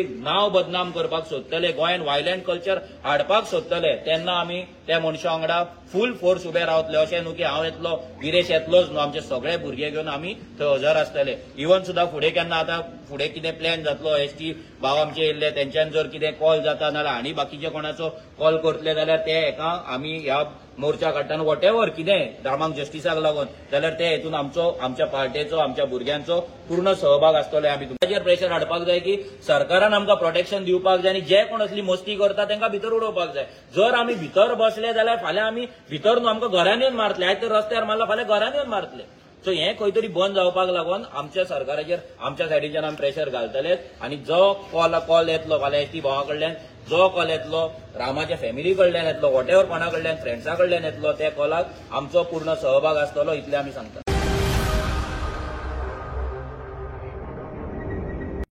नाव बदनाम करपाक सोदतले, गोंयान व्हायलंट कल्चर हाडपाक सोदतले, तेन्ना आमी त्या मनशा वांगडा फुल फोर्स उबे रावतले. अशें न्हू की हांव येतलो, गिरेश येतलोच न्हू, आमचे सगळे भुरगे घेवन आमी थंय हजर आसतले. इवन सुद्धा फुडें केन्ना आतां फुडें कितें प्लॅन जातलो, एसटी भाव आमचे येयल्ले, तेंच्यान जर कितें कॉल जाता नाल्यार आनी बाकीचे कोणाचो कॉल करतले जाल्यार ते हेका आमी ह्या मोर्चा काडटाना वॉट एव्हर कितें रामाक जस्टिसाक लागून जाल्यार ते हेतून आमच्या पार्टीचो, आमच्या भुरग्यांचो पूर्ण सहभाग आसतलो. आमी तुमचेर प्रेशर हाडपाक जाय की सरकारान आमकां प्रोटेक्शन दिवपाक जाय आनी जे कोण असली मस्ती करता तांकां भितर उडोवपाक जाय. जर आमी भितर बसले जाल्यार फाल्यां आमी भितर न्हू, आमकां घरान येवन मारतले. आयज तर रस्त्यार मारला, फाल्यां घरान येवन मारतले. सो हें खंय तरी बंद जावपाक लागून आमच्या सरकाराचेर आमच्या सायडीच्यान आमी प्रेशर घालतले. आनी जो कॉल येतलो फाल्यां एसटी भावा कडल्यान, जो कॉल येतलो रामाच्या फॅमिली कडल्यान येतलो, वॉट एव्हर कोणा कडल्यान फ्रेंड्सा कडल्यान येतलो, त्या कॉलाक आमचो पूर्ण सहभाग आसतलो, इतलें आमी सांगता.